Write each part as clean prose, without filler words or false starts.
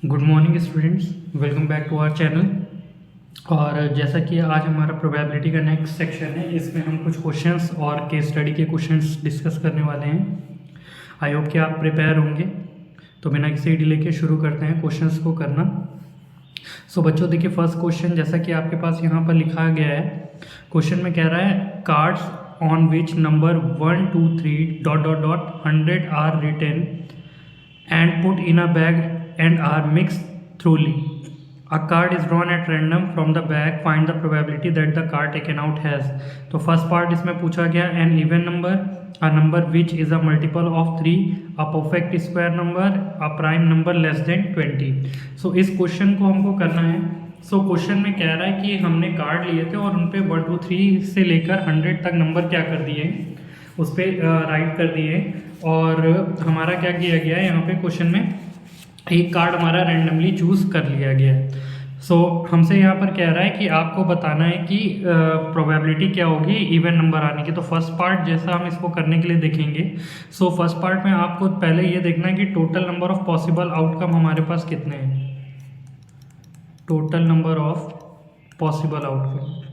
Good morning students, welcome back to our channel. और जैसा कि आज हमारा प्रोबेबिलिटी का नेक्स्ट सेक्शन है, इसमें हम कुछ क्वेश्चंस और केस स्टडी के क्वेश्चंस डिस्कस करने वाले हैं। आई होप कि आप प्रिपेयर होंगे। तो बिना किसी डिले के शुरू करते हैं क्वेश्चंस को करना। सो बच्चों देखिए, फर्स्ट क्वेश्चन जैसा कि आपके पास यहाँ पर लिखा गया है, क्वेश्चन में कह रहा है cards on which number 1 2 3 dot dot dot 100 are written and put in a bag and are mixed thoroughly. A card is drawn at random from the bag. Find the probability that the card taken out has. तो first part इसमें पूछा गया an even number, a number which is a multiple of 3, a perfect square number, a prime number less than 20. So इस question को हमको करना है। So question में कह रहा है कि हमने कार्ड लिए थे और उन पे 1 2 3 से लेकर 100 तक नंबर क्या कर दिए, उस पर राइट कर दिए। और हमारा क्या किया गया है यहाँ पे क्वेश्चन में, एक कार्ड हमारा रैंडमली चूज़ कर लिया गया है। सो हमसे यहाँ पर कह रहा है कि आपको बताना है कि प्रोबेबिलिटी क्या होगी इवन नंबर आने की। तो फर्स्ट पार्ट जैसा हम इसको करने के लिए देखेंगे। सो फर्स्ट पार्ट में आपको पहले ये देखना है कि total number of possible outcome हमारे पास कितने हैं। Total number of possible outcome.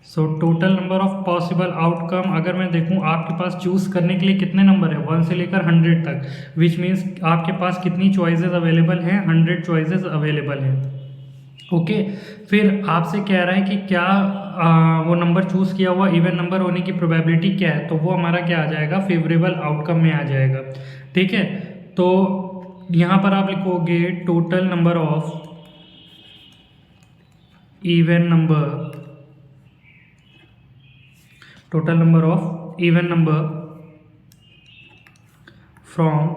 So total number of possible outcome अगर मैं देखूं, आपके पास चूज़ करने के लिए कितने नंबर है, 1 से लेकर 100 तक, विच मीन्स आपके पास कितनी चॉइसेस अवेलेबल हैं, 100 चॉइसेस अवेलेबल हैं। ओके, फिर आपसे कह रहा है कि क्या वो नंबर चूज़ किया हुआ इवन नंबर होने की प्रोबेबिलिटी क्या है। तो वो हमारा क्या आ जाएगा, फेवरेबल आउटकम में आ जाएगा। ठीक है, तो यहाँ पर आप लिखोगे total number of even number, total number of even number from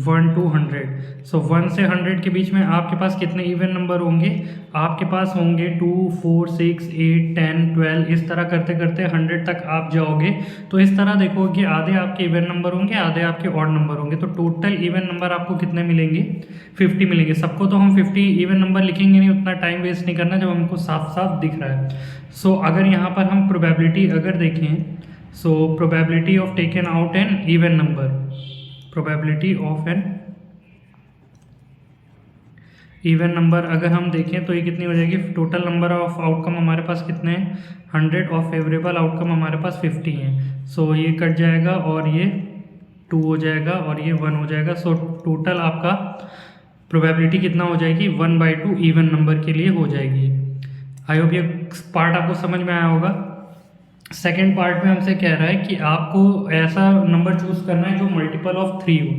1 to 100। सो 1 से 100 के बीच में आपके पास कितने इवन नंबर होंगे, आपके पास होंगे 2 4 6 8 10 12, इस तरह करते करते 100 तक आप जाओगे। तो इस तरह देखोगे आधे आपके इवन नंबर होंगे, आधे आपके ऑड नंबर होंगे। तो टोटल इवन नंबर आपको कितने मिलेंगे, 50 मिलेंगे। सबको तो हम 50 इवन नंबर लिखेंगे नहीं, उतना टाइम वेस्ट नहीं करना जब हमको साफ साफ दिख रहा है। सो अगर यहाँ पर हम प्रोबेबिलिटी अगर देखें, so probability of taken out an even number, probability of an even number अगर हम देखें तो ये कितनी हो जाएगी, टोटल नंबर ऑफ आउटकम हमारे पास कितने हैं 100 और फेवरेबल आउटकम हमारे पास 50 हैं। सो ये कट जाएगा और ये 2 हो जाएगा और ये 1 हो जाएगा। सो टोटल आपका प्रोबेबिलिटी कितना हो जाएगी, 1/2 इवन नंबर के लिए हो जाएगी। आई होप ये पार्ट आपको समझ में आया होगा। सेकेंड पार्ट में हमसे कह रहा है कि आपको ऐसा नंबर चूज करना है जो मल्टीपल ऑफ 3 हो।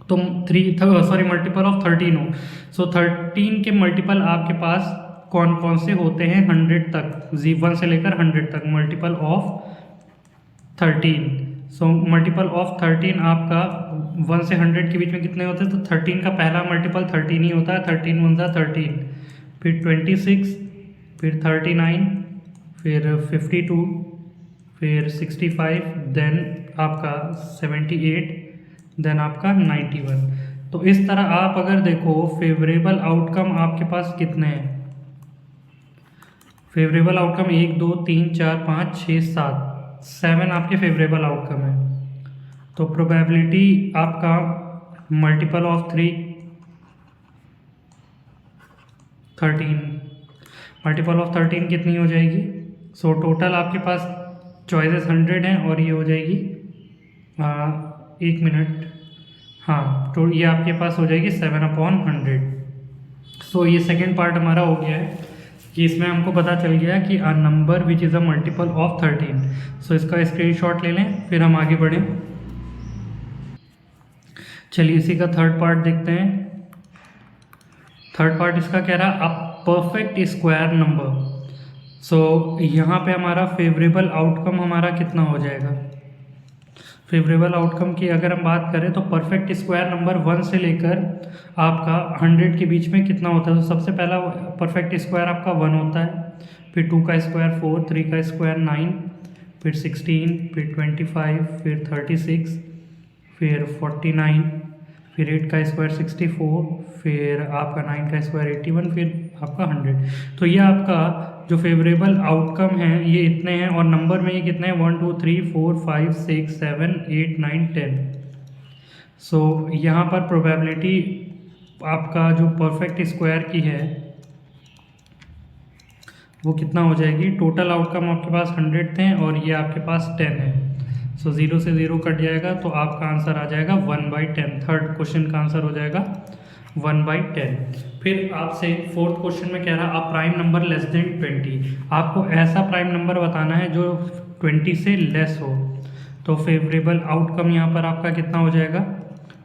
तो मल्टीपल ऑफ 13 हो। सो 13 के मल्टीपल आपके पास कौन कौन से होते हैं 100 तक, 1 से लेकर 100 तक, multiple of 13। So multiple of 13 आपका 1 से 100 के बीच में कितने होते हैं, तो 13 का पहला मल्टीपल 13 ही होता है। 13 1 13, फिर 26, फिर 39, फिर 52, फिर 65, देन आपका 78, देन आपका 91। तो इस तरह आप अगर देखो फेवरेबल आउटकम आपके पास कितने हैं, फेवरेबल आउटकम 1 2 3 4 5 6 7 आपके फेवरेबल आउटकम है। तो प्रोबेबिलिटी आपका मल्टीपल ऑफ 3 13, मल्टीपल ऑफ 13 कितनी हो जाएगी। सो टोटल आपके पास चॉइसेस 100 हैं और ये हो जाएगी 1 मिनट, हाँ, तो ये आपके पास हो जाएगी 7/100। सो ये सेकेंड पार्ट हमारा हो गया है कि इसमें हमको पता चल गया कि a number which is a multiple of 13। सो इसका स्क्रीनशॉट ले लें, फिर हम आगे बढ़ें। चलिए इसी का थर्ड पार्ट देखते हैं। थर्ड पार्ट इसका कह रहा है अ परफेक्ट स्क्वायर नंबर। सो यहाँ पे हमारा फेवरेबल आउटकम हमारा कितना हो जाएगा, फेवरेबल आउटकम की अगर हम बात करें तो परफेक्ट स्क्वायर नंबर 1 से लेकर आपका 100 के बीच में कितना होता है। तो सबसे पहला परफेक्ट स्क्वायर आपका 1 होता है, फिर 2 का स्क्वायर 4, 3 का स्क्वायर 9, फिर 16, फिर 25, फिर 36, फिर 49, फिर 8 का स्क्वायर 64, फिर आपका 9 का स्क्वायर 81, फिर आपका 100। तो ये आपका जो फेवरेबल आउटकम है ये इतने हैं, और नंबर में ये कितने हैं 1 2 3 4 5 6 7 8 9 10। सो यहाँ पर प्रोबेबिलिटी आपका जो परफेक्ट स्क्वायर की है वो कितना हो जाएगी, टोटल आउटकम आपके पास 100 थे और ये आपके पास 10 है। सो 0 से 0 कट जाएगा तो आपका आंसर आ जाएगा 1/10। थर्ड क्वेश्चन का आंसर हो जाएगा 1/10। फिर आपसे फोर्थ क्वेश्चन में कह रहा है a prime number less than 20। आपको ऐसा प्राइम नंबर बताना है जो 20 से लेस हो। तो फेवरेबल आउटकम यहाँ पर आपका कितना हो जाएगा।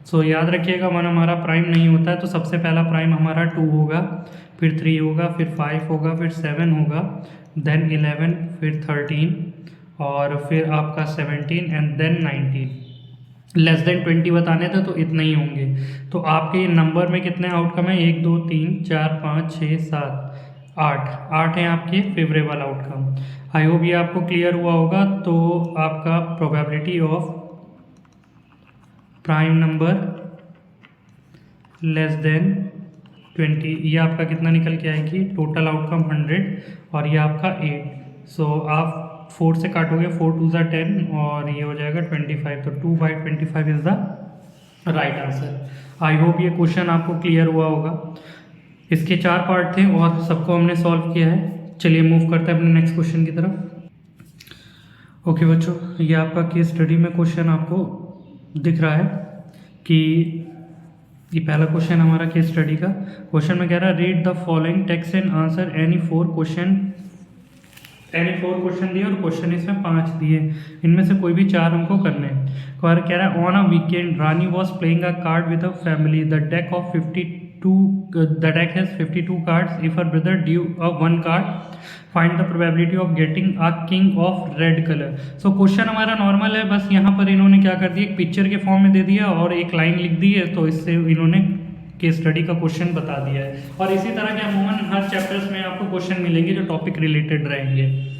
सो याद रखिएगा 1 हमारा प्राइम नहीं होता है, तो सबसे पहला प्राइम हमारा 2 होगा, फिर 3 होगा, फिर 5 होगा, फिर 7 होगा, देन 11, फिर 13 और फिर आपका 17 एंड देन 19। लेस देन 20 बताने थे तो इतने ही होंगे। तो आपके नंबर में कितने आउटकम है, 1 2 3 4 5 6 7 8 हैं आपके फेवरेबल आउटकम। आई होप ये आपको क्लियर हुआ होगा। तो आपका probability of prime number less than 20, ये आपका कितना निकल के आएगी, टोटल आउटकम 100 और ये आपका 8। सो आप 4 से काटोगे, 4 2 ज़ा 10 और ये हो जाएगा 25। तो 2/25 is the right answer. I hope ये क्वेश्चन आपको क्लियर हुआ होगा। इसके 4 पार्ट थे और सबको हमने सॉल्व किया है। चलिए मूव करते हैं अपने नेक्स्ट क्वेश्चन की तरफ। ओके बच्चों, ये आपका केस स्टडी में क्वेश्चन आपको दिख रहा है कि ये पहला क्वेश्चन हमारा केस स्टडी का। क्वेश्चन में कह रहा है read the following text and answer any 4 question दिए और क्वेश्चन इसमें 5 दिए, इनमें से कोई भी 4 हमको करने हैं। और कह रहा है on a weekend Rani was playing a card with a family, the deck has 52 cards. If her brother due a 1 card, find the probability of getting a king of red colour. So question हमारा normal है, बस यहाँ पर इन्होंने क्या कर दिया, एक पिक्चर के फॉर्म में दे दिया और एक लाइन लिख दी है, तो इससे इन्होंने केस स्टडी का क्वेश्चन बता दिया है। और इसी तरह के अमूमन हर चैप्टर्स में आपको क्वेश्चन मिलेंगे जो टॉपिक रिलेटेड रहेंगे।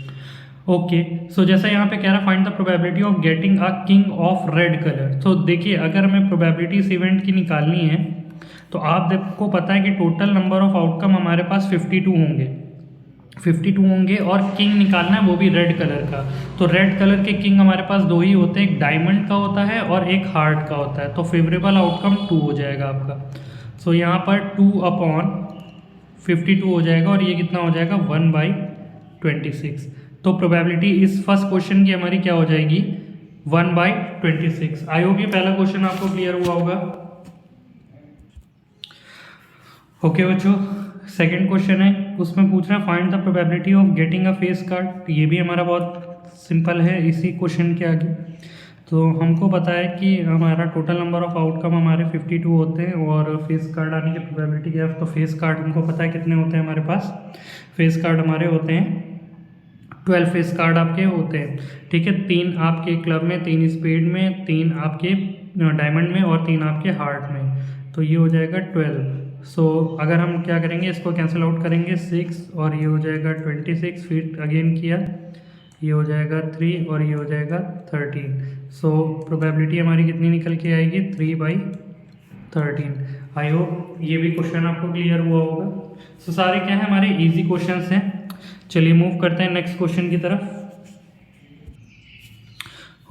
ओके, सो जैसा यहाँ पे कह रहा find the probability of getting a king of red colour. तो देखिए अगर हमें प्रोबेबिलिटी इस इवेंट की निकालनी है तो आप देखो पता है कि टोटल नंबर ऑफ आउटकम हमारे पास 52 होंगे और किंग निकालना है वो भी रेड कलर का। तो रेड कलर के किंग हमारे पास 2 ही होते हैं, एक डायमंड का होता है और एक हार्ट का होता है। तो फेवरेबल आउटकम 2 हो जाएगा आपका। सो यहाँ पर 2/52 हो जाएगा और ये कितना हो जाएगा 1/26। तो प्रोबेबिलिटी इस फर्स्ट क्वेश्चन की हमारी क्या हो जाएगी 1/26। आई होप ये पहला क्वेश्चन आपको क्लियर हुआ होगा। ओके बच्चों, सेकंड क्वेश्चन है, उसमें पूछ रहा है find the probability of getting a face card. ये भी हमारा बहुत सिंपल है इसी क्वेश्चन के आगे। तो हमको पता है कि हमारा टोटल नंबर ऑफ आउटकम हमारे 52 होते हैं और फेस कार्ड आने की प्रोबेबिलिटी क्या है। तो फेस कार्ड हमको पता है कितने होते हैं हमारे पास, फेस कार्ड हमारे होते हैं 12 फेस कार्ड आपके होते हैं। ठीक है, 3 आपके क्लब में, 3 स्पेड में, 3 आपके डायमंड में और 3 आपके हार्ट में। तो ये हो जाएगा 12। सो अगर हम क्या करेंगे, इसको कैंसिल आउट करेंगे 6 और ये हो जाएगा 26, फिर अगेन किया ये हो जाएगा 3 और ये हो जाएगा 13। सो प्रोबेबिलिटी हमारी कितनी निकल के आएगी 3/13। आई होप ये भी क्वेश्चन आपको क्लियर हुआ होगा। सो सारे क्या है हमारे इजी क्वेश्चंस हैं। चलिए मूव करते हैं नेक्स्ट क्वेश्चन की तरफ।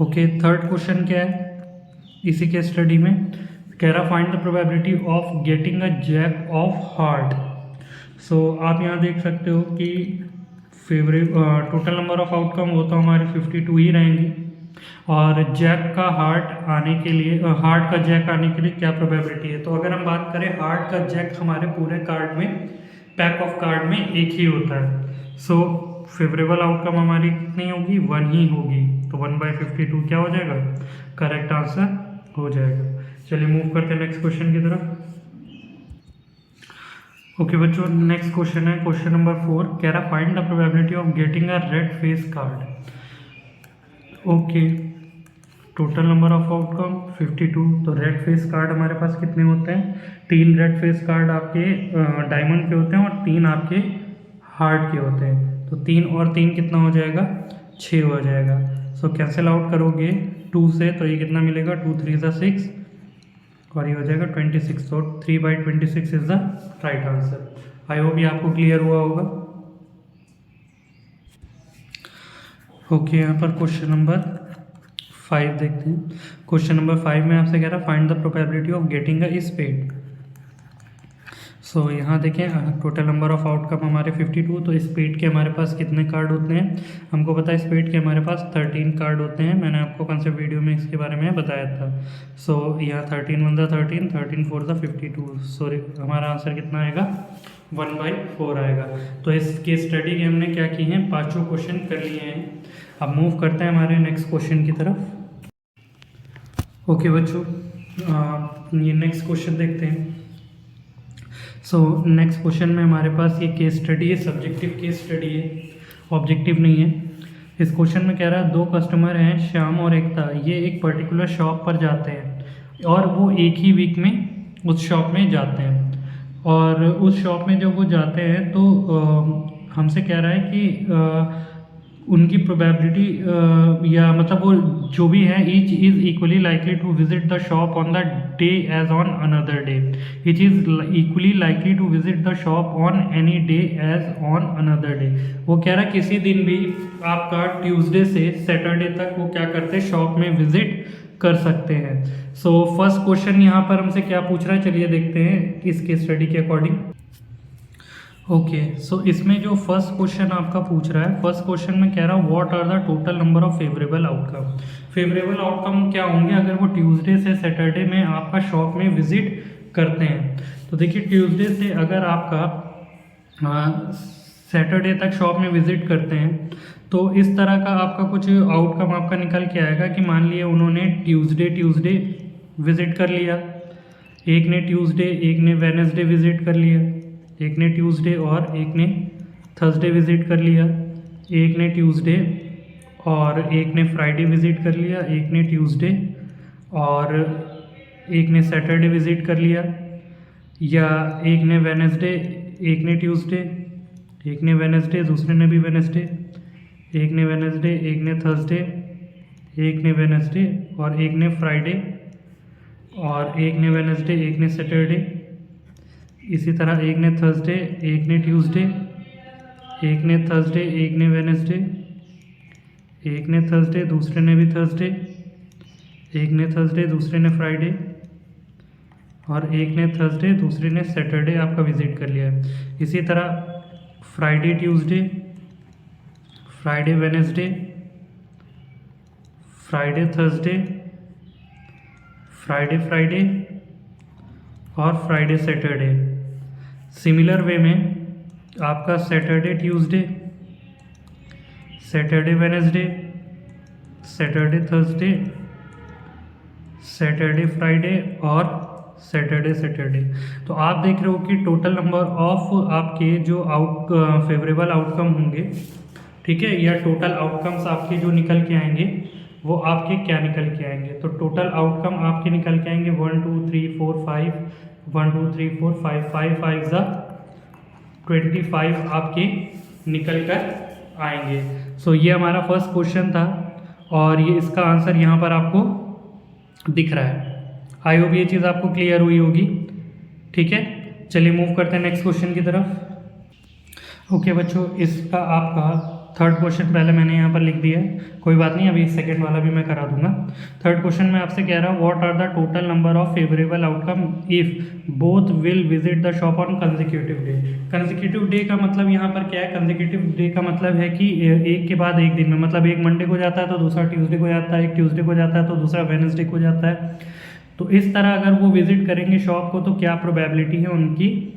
ओके, थर्ड क्वेश्चन क्या है इसी के स्टडी में, कह रहा find the probability of getting a jack of heart. So आप यहाँ देख सकते हो कि टोटल नंबर ऑफ आउटकम वो तो हमारे 52 ही रहेंगे और जैक का हार्ट आने के लिए, हार्ट का जैक आने के लिए क्या प्रोबेबिलिटी है। तो अगर हम बात करें हार्ट का जैक हमारे पूरे कार्ड में, पैक ऑफ कार्ड में एक ही होता है। सो फेवरेबल आउटकम हमारी कितनी होगी 1 ही होगी। तो 1/52 क्या हो जाएगा, करेक्ट आंसर हो जाएगा। चलिए मूव करते हैं नेक्स्ट क्वेश्चन की तरफ। ओके बच्चों, नेक्स्ट क्वेश्चन है क्वेश्चन नंबर 4, कह रहा find the probability of getting a red face card. Okay, total number of outcome 52। तो रेड फेस कार्ड हमारे पास कितने होते हैं, 3 रेड फेस कार्ड आपके डायमंड के होते हैं और 3 आपके हार्ट के होते हैं। तो 3 और 3 कितना हो जाएगा 6 हो जाएगा। सो कैंसिल आउट करोगे 2 से तो ये कितना मिलेगा 2 3 ज़ा 6 और ये हो जाएगा 26। तो 3/26 is the right answer. I hope ये आपको क्लियर हुआ होगा। ओके, यहाँ पर क्वेश्चन नंबर 5 देखते हैं। क्वेश्चन नंबर 5 में आपसे कह रहा है find the probability of getting a spade. So यहाँ देखें टोटल नंबर ऑफ आउटकम हमारे 52, तो स्पेड के हमारे पास कितने कार्ड होते हैं? हमको पता है स्पेड के हमारे पास 13 कार्ड होते हैं। मैंने आपको कंसेप्ट वीडियो में इसके बारे में बताया था। सो यहाँ 13 1 द 13, 13 4 द 52। सॉरी, हमारा आंसर कितना आएगा? 1/4 आएगा। तो इस केस स्टडी के हमने क्या की हैं, 5 क्वेश्चन कर लिए हैं। अब मूव करते हैं हमारे नेक्स्ट क्वेश्चन की तरफ। ओके बच्चों, ये नेक्स्ट क्वेश्चन देखते हैं। सो नेक्स्ट क्वेश्चन में हमारे पास ये केस स्टडी है, सब्जेक्टिव केस स्टडी है, ऑब्जेक्टिव नहीं है। इस क्वेश्चन में कह रहा है 2 कस्टमर हैं, श्याम और एकता। ये एक पर्टिकुलर शॉप पर जाते हैं और वो एक ही वीक में उस शॉप में जाते हैं। और उस शॉप में जब वो जाते हैं तो हमसे कह रहा है कि उनकी प्रोबेबिलिटी या मतलब वो जो भी है, each is equally likely to visit the shop on the day as on another day. Each is equally likely to visit the shop on any day as on another day. वो कह रहा है किसी दिन भी आपका ट्यूसडे से Saturday तक वो क्या करते हैं, शॉप में विजिट कर सकते हैं। सो फर्स्ट क्वेश्चन यहाँ पर हमसे क्या पूछ रहा है, चलिए देखते हैं इसके स्टडी के अकॉर्डिंग। ओके, सो इसमें जो फर्स्ट क्वेश्चन आपका पूछ रहा है, फर्स्ट क्वेश्चन में कह रहा है what are the total number of favourable outcome. Favourable outcome क्या होंगे अगर वो ट्यूसडे से सैटरडे में आपका शॉप में विजिट करते हैं। तो देखिए ट्यूसडे से अगर आपका सैटरडे तक शॉप में विजिट करते हैं तो इस तरह का आपका कुछ आउटकम आपका निकल के आएगा कि मान लिए उन्होंने ट्यूसडे विजिट कर लिया, एक ने ट्यूसडे, एक ने वेडनेसडे विजिट कर लिया, एक ने ट्यूसडे और एक ने थर्सडे विज़िट कर लिया, एक ने ट्यूसडे और एक ने फ्राइडे विज़िट कर लिया, एक ने ट्यूसडे और एक ने सैटरडे विज़िट कर लिया, या एक ने वेडनेसडे, एक ने ट्यूसडे, एक ने वेडनेसडे, दूसरे ने भी वेडनेसडे, एक ने वेडनेसडे, एक ने थर्सडे, एक ने वेडनेसडे और एक ने फ्राइडे, और एक ने वेडनेसडे, एक ने सैटरडे, इसी तरह एक ने थर्सडे, एक ने ट्यूसडे, एक ने थर्सडे, एक ने वेडनेसडे, एक ने थर्सडे, दूसरे ने भी थर्सडे, एक ने थर्सडे, दूसरे ने फ्राइडे और एक ने थर्सडे, दूसरे ने सैटरडे आपका विज़िट कर लिया है। इसी तरह Friday Tuesday, Friday Wednesday, Friday Thursday, Friday Friday और फ्राइडे सैटरडे। सिमिलर वे में आपका Saturday Tuesday, Saturday Wednesday, Saturday Thursday, Saturday Friday और सैटरडे सैटरडे। तो आप देख रहे हो कि टोटल नंबर ऑफ आपके जो फेवरेबल आउटकम होंगे, ठीक है, या टोटल आउटकम्स आपके जो निकल के आएंगे वो आपके क्या निकल के आएंगे। तो टोटल आउटकम आपके निकल के आएंगे 1 2 3 4 5, 1 2 3 4 5, 5 5 ज़ा 25 आपके निकल कर आएंगे। सो ये हमारा फर्स्ट क्वेश्चन था और ये इसका आंसर यहाँ पर आपको दिख रहा है। आई होप ये चीज़ आपको क्लियर हुई होगी। ठीक है, चलिए मूव करते हैं नेक्स्ट क्वेश्चन की तरफ। ओके बच्चों, इसका आपका थर्ड क्वेश्चन पहले मैंने यहाँ पर लिख दिया है, कोई बात नहीं, अभी सेकंड वाला भी मैं करा दूंगा। थर्ड क्वेश्चन में आपसे कह रहा हूँ what are the total number of favourable outcome if both will visit the shop on consecutive day. Consecutive day का मतलब यहाँ पर क्या है, कंसेक्यूटिव डे का मतलब है कि एक के बाद एक दिन में, मतलब एक मंडे को जाता है तो दूसरा ट्यूसडे को जाता है, एक ट्यूसडे को जाता है तो दूसरा वेडनेसडे को जाता है। तो इस तरह अगर वो विजिट करेंगे शॉप को तो क्या प्रोबेबिलिटी है उनकी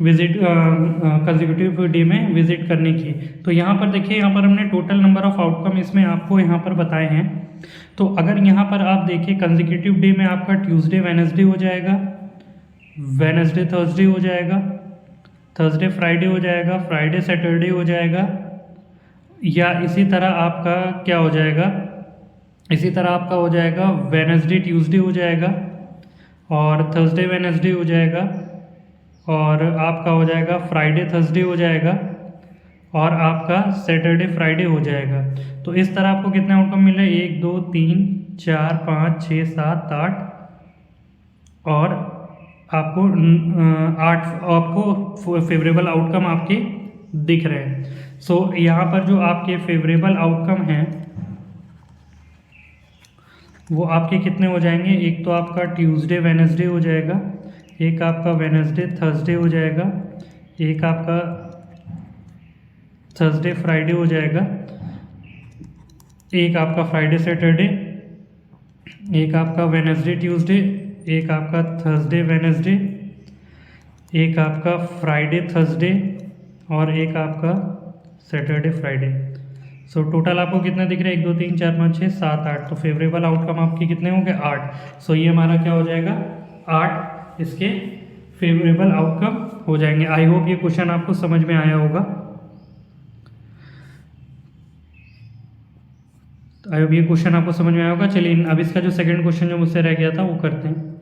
विजिट कंसेक्यूटिव डे में विजिट करने की। तो यहाँ पर देखिए, यहाँ पर हमने टोटल नंबर ऑफ आउटकम इसमें आपको यहाँ पर बताए हैं। तो अगर यहाँ पर आप देखिए कंसेक्यूटिव डे में आपका ट्यूसडे वेडनेसडे हो जाएगा, वेडनेसडे थर्सडे हो जाएगा, थर्सडे फ्राइडे हो जाएगा, फ्राइडे सैटरडे हो जाएगा, या इसी तरह आपका क्या हो जाएगा, इसी तरह आपका हो जाएगा वेडनेसडे ट्यूसडे हो जाएगा और थर्सडे वेडनेसडे हो जाएगा, और आपका हो जाएगा फ्राइडे थर्सडे हो जाएगा और आपका सैटरडे फ्राइडे हो जाएगा। तो इस तरह आपको कितने आउटकम मिल रहे हैं, 1 2 3 4 5 6 7 8 और आपको 8 आपको फेवरेबल आउटकम आपके दिख रहे हैं। सो यहाँ पर जो आपके फेवरेबल आउटकम हैं वो आपके कितने हो जाएंगे, एक तो आपका ट्यूसडे वेडनेसडे हो जाएगा, एक आपका वेडनेसडे थर्सडे हो जाएगा, एक आपका थर्सडे फ्राइडे हो जाएगा, एक आपका फ्राइडे सैटरडे, एक आपका वेडनेसडे ट्यूसडे, एक आपका थर्सडे वेडनेसडे, एक आपका फ्राइडे थर्सडे और एक आपका सैटरडे फ्राइडे। सो टोटल आपको कितने दिख रहे हैं, 1 2 3 4 5 6 7 8। तो फेवरेबल आउटकम आपके कितने होंगे, 8। सो ये हमारा क्या हो जाएगा, 8 इसके फेवरेबल आउटकम हो जाएंगे। आई होप ये क्वेश्चन आपको समझ में आया होगा। आई होप ये क्वेश्चन आपको समझ में आया होगा। चलिए अब इसका जो सेकंड क्वेश्चन जो मुझसे रह गया था वो करते हैं।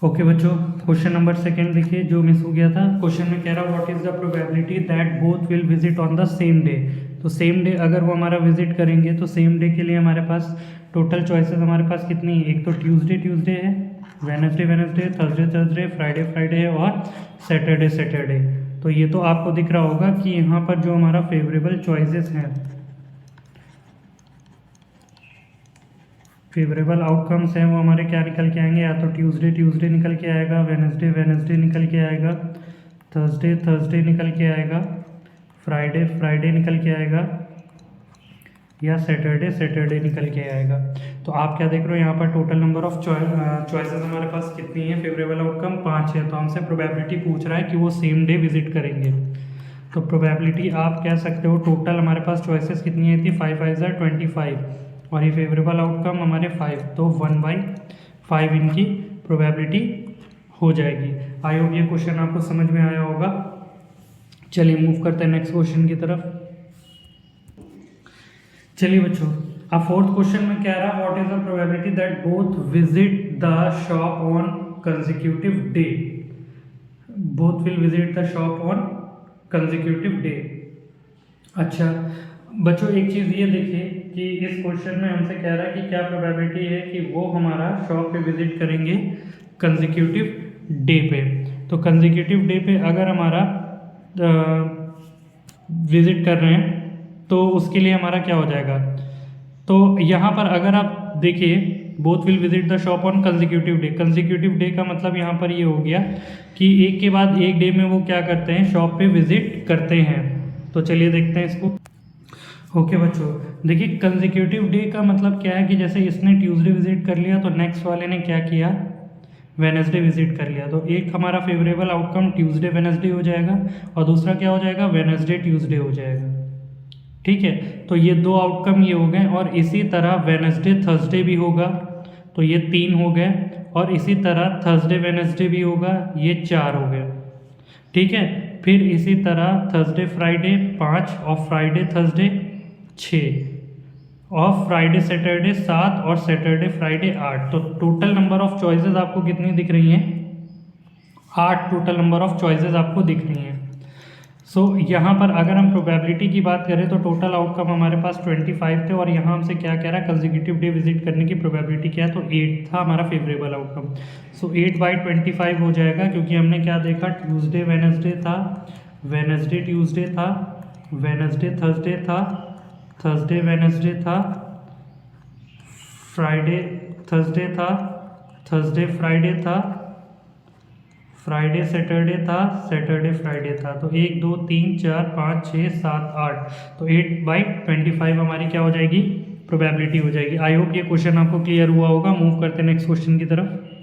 ओके बच्चों, क्वेश्चन नंबर सेकंड देखिए जो मिस हो गया था। क्वेश्चन में कह रहा what is the probability that both will visit on the same day. तो सेम डे अगर वो हमारा विजिट करेंगे तो सेम डे के लिए हमारे पास टोटल चॉइसेस हमारे पास कितनी है, एक तो ट्यूसडे ट्यूसडे है, Wednesday Wednesday, Thursday Thursday, Friday Friday है और सैटरडे सैटरडे। तो ये तो आपको दिख रहा होगा कि यहाँ पर जो हमारा फेवरेबल चॉइसेस हैं, फेवरेबल आउटकम्स हैं, वो हमारे क्या निकल के आएंगे, या तो ट्यूसडे ट्यूसडे निकल के आएगा, वेडनेसडे वेडनेसडे निकल के आएगा, थर्सडे थर्सडे निकल के आएगा, फ्राइडे फ्राइडे निकल के आएगा या सैटरडे सैटरडे निकल के आएगा। तो आप क्या देख रहे हो यहाँ पर टोटल नंबर ऑफ चॉइसेस हमारे पास कितनी है, फेवरेबल आउटकम 5 है। तो हमसे प्रोबेबिलिटी पूछ रहा है कि वो सेम डे विजिट करेंगे। तो प्रोबेबिलिटी आप कह सकते हो टोटल हमारे पास चॉइसेस कितनी है थी, 5 5 25 और ये फेवरेबल आउटकम हमारे 5, तो 1/5 इनकी प्रोबेबिलिटी हो जाएगी। आई होप ये क्वेश्चन आपको समझ में आया होगा। चलिए मूव करते हैं नेक्स्ट क्वेश्चन की तरफ। चलिए बच्चों, अब फोर्थ क्वेश्चन में कह रहा what is the probability that both visit the shop on consecutive day. Both will visit the shop on consecutive day. अच्छा बच्चों, एक चीज़ ये देखिए कि इस क्वेश्चन में हमसे कह रहा है कि क्या प्रोबेबिलिटी है कि वो हमारा शॉप पे विजिट करेंगे कंसेक्यूटिव डे पे। तो कंसेक्यूटिव डे पे अगर हमारा विजिट कर रहे हैं तो उसके लिए हमारा क्या हो जाएगा, तो यहाँ पर अगर आप देखिए both will visit the shop on consecutive day. Consecutive day का मतलब यहाँ पर ये हो गया कि एक के बाद एक डे में वो क्या करते हैं, शॉप पे विजिट करते हैं। तो चलिए देखते हैं इसको। ओके बच्चों, देखिए कंसेक्यूटिव डे का मतलब क्या है कि जैसे इसने ट्यूसडे विजिट कर लिया तो नेक्स्ट वाले ने क्या किया, वेडनेसडे विजिट कर लिया। तो एक हमारा फेवरेबल आउटकम ट्यूसडे वेडनेसडे हो जाएगा और दूसरा क्या हो जाएगा, वेडनेसडे ट्यूसडे हो जाएगा। ठीक है, तो ये 2 आउटकम ये हो गए और इसी तरह वेडनेसडे थर्सडे भी होगा, तो ये 3 हो गए और इसी तरह थर्सडे वेडनेसडे भी होगा, ये 4 हो गए। ठीक है, फिर इसी तरह थर्सडे फ्राइडे 5 और फ्राइडे थर्सडे 6 और फ्राइडे सैटरडे 7 और सैटरडे फ्राइडे 8। तो टोटल नंबर ऑफ चॉइसेस आपको कितनी दिख रही हैं, 8 टोटल नंबर ऑफ चॉइसेस आपको दिख रही हैं। सो यहाँ पर अगर हम प्रोबेबिलिटी की बात करें तो टोटल आउटकम हमारे पास 25 थे और यहाँ हमसे क्या कह रहा है, कंसेक्यूटिव डे विजिट करने की प्रोबेबिलिटी क्या है, तो 8 था हमारा फेवरेबल आउटकम। सो 8/25 हो जाएगा, क्योंकि हमने क्या देखा, ट्यूसडे वेडनेसडे था, वेडनेसडे ट्यूसडे था, वेडनेसडे थर्सडे था, थर्सडे वेडनेसडे था, फ्राइडे थर्सडे था, थर्सडे फ्राइडे था, फ्राइडे सैटरडे था, सैटरडे फ्राइडे था। तो 1 2 3 4 5 6 7 8, तो 8/25 हमारी क्या हो जाएगी, प्रोबेबिलिटी हो जाएगी। आई होप ये क्वेश्चन आपको क्लियर हुआ होगा। मूव करते हैं नेक्स्ट क्वेश्चन की तरफ।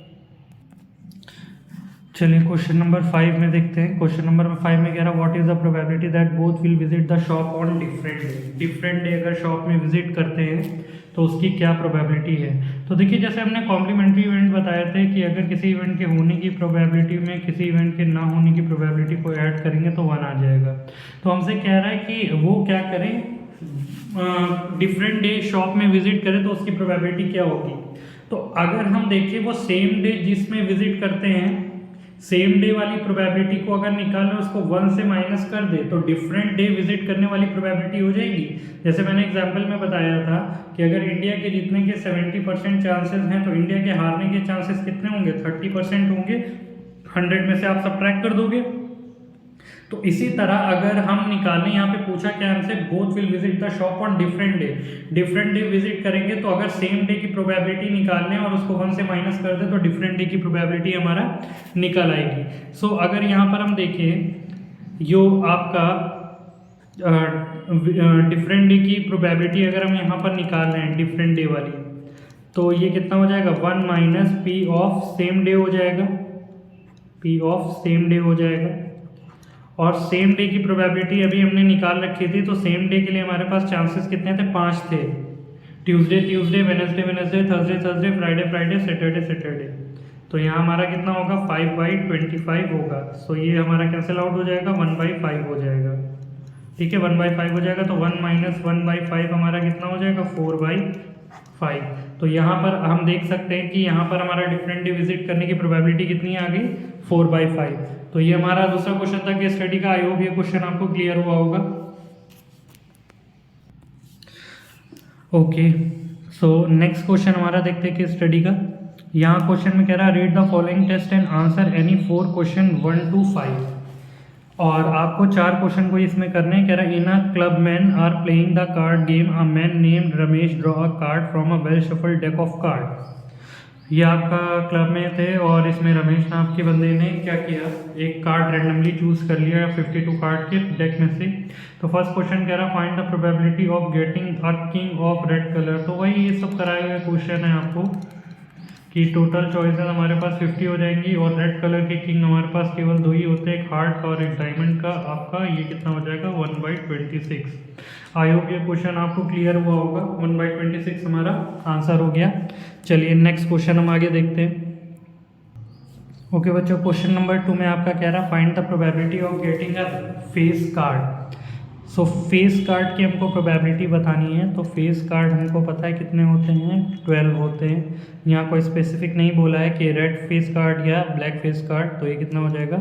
चलिए क्वेश्चन नंबर 5 में देखते हैं। क्वेश्चन नंबर 5 में कह रहा what is the probability that both will visit the shop on different day. Different day अगर शॉप में विजिट करते हैं तो उसकी क्या प्रोबेबिलिटी है। तो देखिए जैसे हमने कॉम्प्लीमेंट्री इवेंट बताए थे कि अगर किसी इवेंट के होने की प्रोबेबिलिटी में किसी इवेंट के ना होने की प्रोबेबिलिटी को ऐड करेंगे तो 1 आ जाएगा। तो हमसे कह रहा है कि वो क्या करें, डिफरेंट डे शॉप में विजिट करें तो उसकी प्रोबेबिलिटी क्या होगी। तो अगर हम देखें वो सेम डे जिसमें विजिट करते हैं, सेम डे वाली प्रोबेबिलिटी को अगर निकालें उसको 1 से माइनस कर दे तो डिफरेंट डे विजिट करने वाली प्रोबेबिलिटी हो जाएगी। जैसे मैंने एग्जांपल में बताया था कि अगर इंडिया के जीतने के 70% चांसेस हैं तो इंडिया के हारने के चांसेस कितने होंगे, 30% होंगे। 100 में से आप सब्ट्रैक्ट कर दोगे तो इसी तरह अगर हम निकालें, यहाँ पे पूछा क्या हमसे, both will visit the shop on different day visit करेंगे, तो अगर सेम डे की प्रोबेबिलिटी निकाल लें और उसको 1 से माइनस कर दें तो डिफरेंट डे की प्रोबेबिलिटी हमारा निकल आएगी। सो अगर यहाँ पर हम देखें यो आपका डिफरेंट डे की प्रोबेबिलिटी अगर हम यहाँ पर निकाल रहे हैं डिफरेंट डे वाली, तो ये कितना हो जाएगा, 1 minus P of same day हो जाएगा, पी ऑफ सेम डे हो जाएगा। और सेम डे की प्रोबेबिलिटी अभी हमने निकाल रखी थी, तो सेम डे के लिए हमारे पास चांसेस कितने थे, 5 थे। Tuesday Wednesday Thursday Friday Saturday. तो यहाँ हमारा कितना होगा, 5/25 होगा। सो ये हमारा कैंसिल आउट हो जाएगा, 1/5 हो जाएगा। ठीक है, 1/5 हो जाएगा, तो 1 माइनस 1/5 हमारा कितना हो जाएगा, 4/5। तो यहाँ पर हम देख सकते हैं कि यहाँ पर हमारा डिफरेंट डे विजिट करने की प्रोबेबिलिटी कितनी आ गई, 4/5। तो ये हमारा दूसरा क्वेश्चन था केस स्टडी का। आई होप ये क्वेश्चन आपको क्लियर हुआ होगा। ओके, सो नेक्स्ट क्वेश्चन हमारा देखते हैं केस स्टडी का। यहाँ क्वेश्चन में कह रहा है read the following test and answer any 4 question 1 to 5। और आपको 4 क्वेश्चन को इसमें करने हैं। कह रहा है in a club man are playing the card game, a man named Ramesh draw a card from a well shuffled deck of card. ये आपका क्लब में थे और इसमें रमेश नाम के बंदे ने क्या किया, एक कार्ड रैंडमली चूज कर लिया 52 कार्ड के डेक में से। तो फर्स्ट क्वेश्चन कह रहा है find the probability of getting a king of red colour. तो वही ये सब कराए हुए क्वेश्चन है आपको कि टोटल चॉइसेस हमारे पास 50 हो जाएंगी और रेड कलर के किंग हमारे पास केवल 2 ही होते हैं, एक हार्ट का और एक डायमंड का। आपका ये कितना हो जाएगा, 1/26। आई होप ये क्वेश्चन आपको क्लियर हुआ होगा। 1/26 हमारा आंसर हो गया। चलिए नेक्स्ट क्वेश्चन हम आगे देखते हैं। ओके बच्चों, क्वेश्चन नंबर 2 में आपका कह रहा find the probability of getting a face card. So face card की हमको प्रोबेबिलिटी बतानी है। तो फेस कार्ड हमको पता है कितने होते हैं, 12 होते हैं। यहाँ कोई स्पेसिफिक नहीं बोला है कि रेड फेस कार्ड या ब्लैक फेस कार्ड। तो ये कितना हो जाएगा,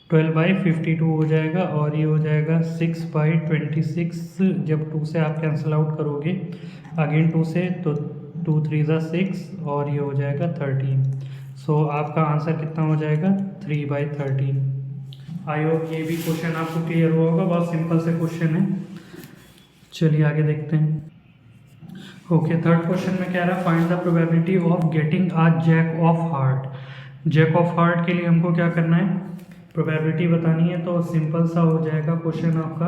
12/52 हो जाएगा और ये हो जाएगा 6/26। जब 2 से आप कैंसिल आउट करोगे अगेन 2 से, तो 2 3 ज़ा 6 और ये हो जाएगा 13। सो आपका आंसर कितना हो जाएगा, 3/13। आई होप ये भी क्वेश्चन आपको क्लियर हुआ होगा। बहुत सिंपल से क्वेश्चन है। चलिए आगे देखते हैं। ओके, थर्ड क्वेश्चन में कह रहा है find the probability of getting a jack of heart. Jack of heart के लिए हमको क्या करना है, प्रोबेबिलिटी बतानी है। तो सिंपल सा हो जाएगा क्वेश्चन आपका।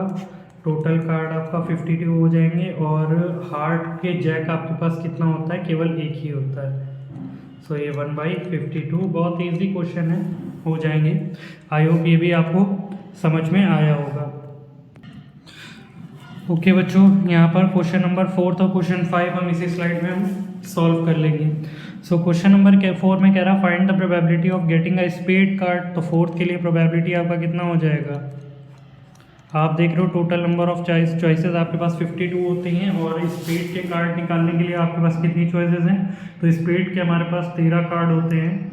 टोटल कार्ड आपका 52 हो जाएंगे और हार्ट के जैक आपके पास कितना होता है, केवल एक ही होता है। सो ये 1/52 बहुत इजी क्वेश्चन है, हो जाएंगे। आई होप ये भी आपको समझ में आया होगा। ओके बच्चों, यहाँ पर क्वेश्चन नंबर 4 और क्वेश्चन 5 हम इसी स्लाइड में हम सॉल्व कर लेंगे। सो क्वेश्चन नंबर 4 में कह रहा find the probability of getting a spade card. तो 4th के लिए प्रोबेबिलिटी आपका कितना हो जाएगा, आप देख रहे हो टोटल नंबर ऑफ चॉइसेस आपके पास 52 होती हैं और स्पेड के कार्ड निकालने के लिए आपके पास कितनी चॉइसेस हैं। तो स्पेड के हमारे पास 13 कार्ड होते हैं,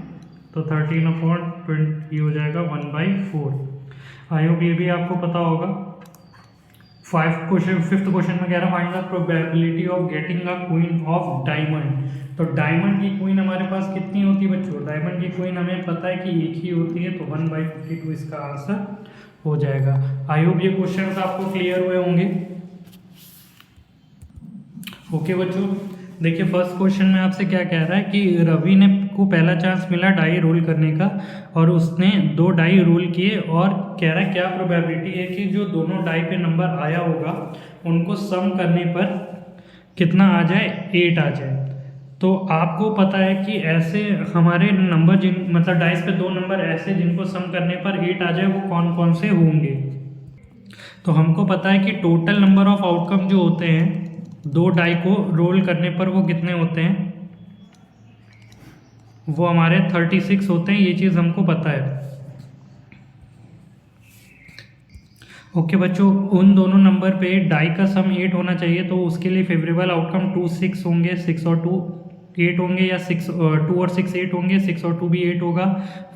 तो 13/20 हो जाएगा 1/4। आई होप ये भी आपको पता होगा। फिफ्थ क्वेश्चन में कह रहा find the probability of getting a queen of diamond. तो डायमंड की क्वीन हमारे पास कितनी होती है बच्चों, डायमंड की क्वीन हमें पता है कि एक ही होती है, तो 1/52 इसका आंसर हो जाएगा। आई होप ये क्वेश्चंस आपको क्लियर हुए होंगे। ओके बच्चों, देखिए फर्स्ट क्वेश्चन में आपसे क्या कह रहा है कि रवि ने को पहला चांस मिला डाई रोल करने का और उसने 2 डाई रोल किए और कह रहा है क्या प्रोबेबिलिटी है कि जो दोनों डाई पे नंबर आया होगा उनको सम करने पर कितना आ जाए, 8 आ जाए। तो आपको पता है कि ऐसे हमारे नंबर मतलब डाइस पे 2 नंबर ऐसे जिनको सम करने पर 8 आ जाए वो कौन कौन से होंगे। तो हमको पता है कि टोटल नंबर ऑफ आउटकम जो होते हैं 2 डाई को रोल करने पर वो कितने होते हैं, वो हमारे 36 होते हैं। ये चीज़ हमको पता है। ओके बच्चों, उन दोनों नंबर पे डाई का सम 8 होना चाहिए, तो उसके लिए फेवरेबल आउटकम 2 6 होंगे, 6 और 2 8 होंगे, या 2 और 6 8 होंगे, 6 और 2 भी 8 होगा,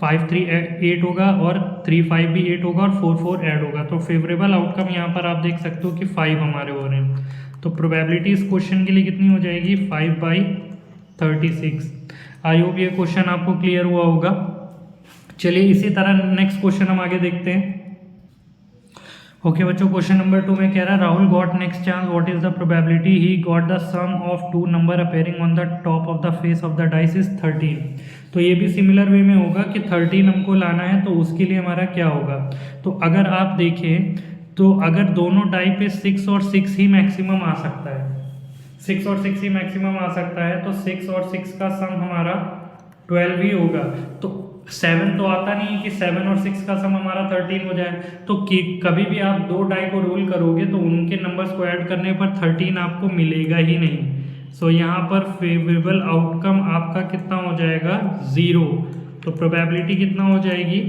5 3 8 होगा और 3 5 भी 8 होगा और 4 4 ऐड होगा। तो फेवरेबल आउटकम यहाँ पर आप देख सकते हो कि 5 हमारे हो रहे हैं। तो प्रोबेबिलिटी इस क्वेश्चन के लिए कितनी हो जाएगी, 5/36। आई होप ये क्वेश्चन आपको क्लियर हुआ होगा। चलिए इसी तरह नेक्स्ट क्वेश्चन हम आगे देखते हैं। ओके बच्चों, क्वेश्चन नंबर 2 में कह रहा है Rahul got next chance, what is the probability he got the sum of two number appearing on the top of the face of the dice is 13। तो ये भी सिमिलर वे में होगा कि 13 हमको लाना है, तो उसके लिए हमारा क्या होगा। तो अगर आप देखें तो अगर दोनों डाई पे 6 और 6 ही मैक्सिमम आ सकता है, 6 और 6 ही मैक्सिमम आ सकता है, तो 6 और 6 का सम हमारा 12 ही होगा। तो 7 तो आता नहीं है कि 7 और 6 का सम हमारा 13 हो जाए। तो कभी भी आप दो डाई को रोल करोगे तो उनके नंबर्स को ऐड करने पर 13 आपको मिलेगा ही नहीं। सो यहाँ पर फेवरेबल आउटकम आपका कितना हो जाएगा, 0। तो प्रोबेबिलिटी कितना हो जाएगी,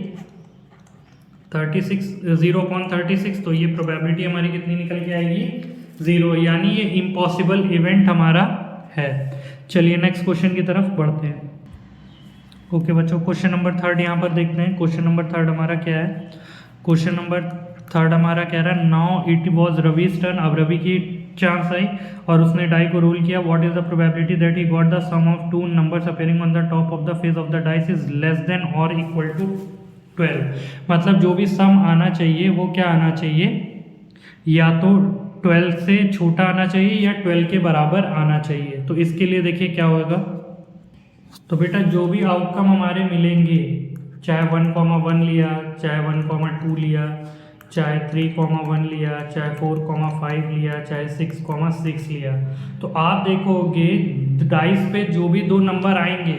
36, 0.36। तो ये प्रोबेबिलिटी हमारी कितनी निकल के आएगी, 0, यानी ये इम्पॉसिबल इवेंट हमारा है। चलिए नेक्स्ट क्वेश्चन की तरफ बढ़ते हैं। ओके बच्चों, क्वेश्चन नंबर 3 यहाँ पर देखते हैं। क्वेश्चन नंबर 3 हमारा क्या है, क्वेश्चन नंबर 3 हमारा कह रहा है now it was Ravi's turn. अब रवि की चांस आई और उसने डाई को रोल किया। What is the probability that he got the sum of two numbers appearing on the top of the face of the dice is less than और equal to 12। मतलब जो भी सम आना चाहिए वो क्या आना चाहिए, या तो 12 से छोटा आना चाहिए या 12 के बराबर आना चाहिए। तो इसके लिए देखिए क्या होगा। तो बेटा जो भी आउटकम हमारे मिलेंगे, चाहे 1,1 लिया, चाहे 1,2 लिया, चाहे 3,1 लिया, चाहे 4,5 लिया, चाहे 6,6 लिया, तो आप देखोगे डाइस पे जो भी दो नंबर आएंगे,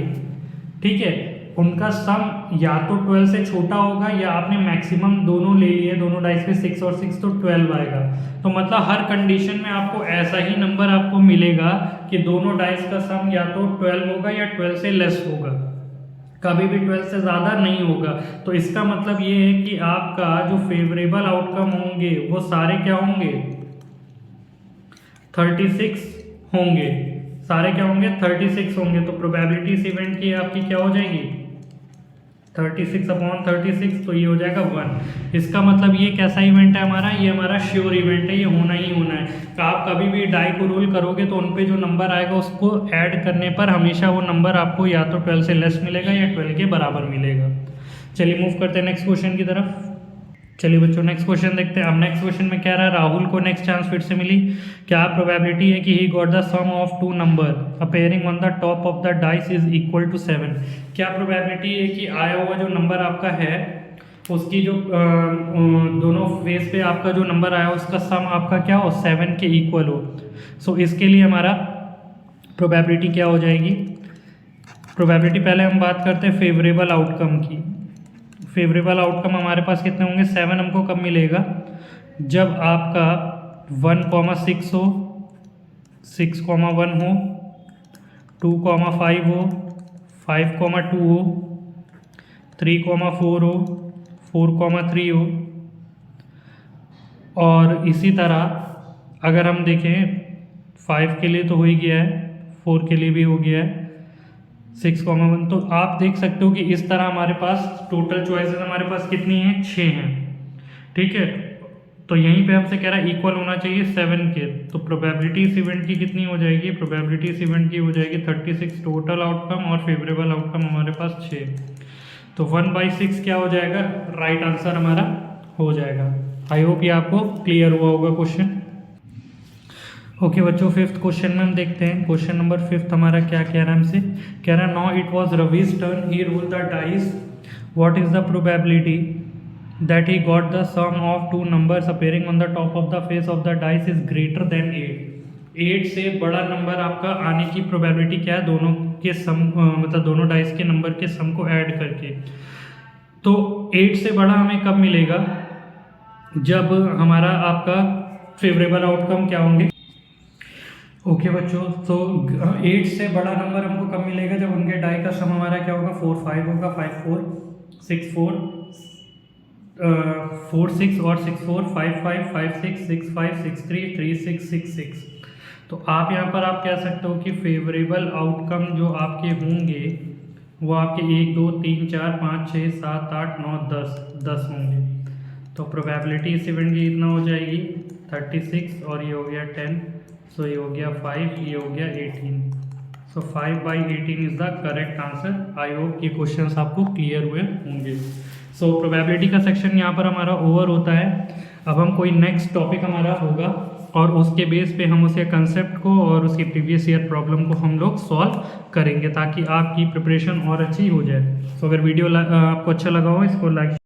ठीक है, उनका सम या तो 12 से छोटा होगा या आपने मैक्सिमम दोनों ले लिए, दोनों डाइस पे 6 और 6, तो 12 आएगा। तो मतलब हर कंडीशन में आपको ऐसा ही नंबर आपको मिलेगा कि दोनों डाइस का सम या तो 12 होगा या 12 से लेस होगा, कभी भी 12 से ज़्यादा नहीं होगा। तो इसका मतलब ये है कि आपका जो फेवरेबल आउटकम होंगे वो सारे क्या होंगे, 36 होंगे, सारे क्या होंगे, 36 होंगे। तो प्रोबेबिलिटी इस इवेंट की आपकी क्या हो जाएगी, 36/36, तो ये हो जाएगा 1। इसका मतलब ये कैसा इवेंट है हमारा, ये हमारा श्योर इवेंट है, ये होना ही होना है। तो आप कभी भी डाई को रोल करोगे तो उन पे जो नंबर आएगा उसको ऐड करने पर हमेशा वो नंबर आपको या तो 12 से लेस मिलेगा या 12 के बराबर मिलेगा। चलिए मूव करते हैं नेक्स्ट क्वेश्चन की तरफ। चलिए बच्चों नेक्स्ट क्वेश्चन देखते हैं। अब नेक्स्ट क्वेश्चन में क्या रहा है, राहुल को नेक्स्ट चांस फिर से मिली। क्या प्रोबेबिलिटी है कि he got the sum of two number appearing on the top of the dice is equal to 7। क्या प्रोबेबिलिटी है कि आया हुआ जो नंबर आपका है उसकी जो दोनों फेस पे आपका जो नंबर आया उसका सम आपका क्या हो, 7 के इक्वल हो। सो इसके लिए हमारा प्रोबेबिलिटी क्या हो जाएगी, प्रोबेबिलिटी पहले हम बात करते हैं फेवरेबल आउटकम की। फेवरेबल आउटकम हमारे पास कितने होंगे, 7 हमको कब मिलेगा, जब आपका 1,6 हो, 6,1 हो, 2,5 हो, 5,2 हो, 3,4 हो, 4,3 हो। और इसी तरह अगर हम देखें 5 के लिए तो हो ही गया है, 4 के लिए भी हो गया है, 6,1। तो आप देख सकते हो कि इस तरह हमारे पास टोटल चॉइसेस हमारे पास कितनी हैं, 6 हैं, ठीक है। तो यहीं पे हमसे कह रहा है इक्वल होना चाहिए 7 के। तो प्रोबेबिलिटी इस इवेंट की कितनी हो जाएगी, प्रोबेबिलिटी इस इवेंट की हो जाएगी 36 टोटल आउटकम और फेवरेबल आउटकम हमारे पास 6। तो 1/6 क्या हो जाएगा, राइट आंसर हमारा हो जाएगा। आई होप ये आपको क्लियर हुआ होगा क्वेश्चन। ओके बच्चों, 5th क्वेश्चन में हम देखते हैं। क्वेश्चन नंबर 5 हमारा क्या कह रहा है हमसे, कह रहा है now it was Ravi's turn, he rolled the dice, what is the probability that he got the sum of two numbers appearing on the top of the face of the dice is greater than 8। 8 से बड़ा number आपका आने की probability क्या है, दोनों के सम मतलब दोनों डाइस के नंबर के सम को ऐड करके। तो 8 से बड़ा हमें कब मिलेगा, जब हमारा आपका फेवरेबल आउटकम क्या होंगे। ओके बच्चों, तो 8 से बड़ा नंबर हमको कब मिलेगा, जब उनके डाई का सम हमारा क्या होगा, 4 5 होगा, 5 4 6 4 4 6 और 6 4 5 5 5 6 6 5 6 3 3 6 6 6। तो आप यहाँ पर आप कह सकते हो कि फेवरेबल आउटकम जो आपके होंगे वो आपके 1 2 3 4 5 6 7 8 9 10 होंगे। तो प्रोबेबिलिटी इस इवेंट की इतना हो जाएगी 36 और ये हो गया 10, सो ये हो गया 5, ये हो गया 18। सो 5/18 is the correct answer. I hope ये क्वेश्चंस आपको क्लियर हुए होंगे। सो प्रोबेबिलिटी का सेक्शन यहाँ पर हमारा ओवर होता है। अब हम कोई नेक्स्ट टॉपिक हमारा होगा और उसके बेस पे हम उसे कंसेप्ट को और उसकी प्रीवियस ईयर प्रॉब्लम को हम लोग सॉल्व करेंगे ताकि आपकी प्रिपरेशन और अच्छी हो जाए। तो अगर वीडियो आपको अच्छा लगा हो इसको लाइक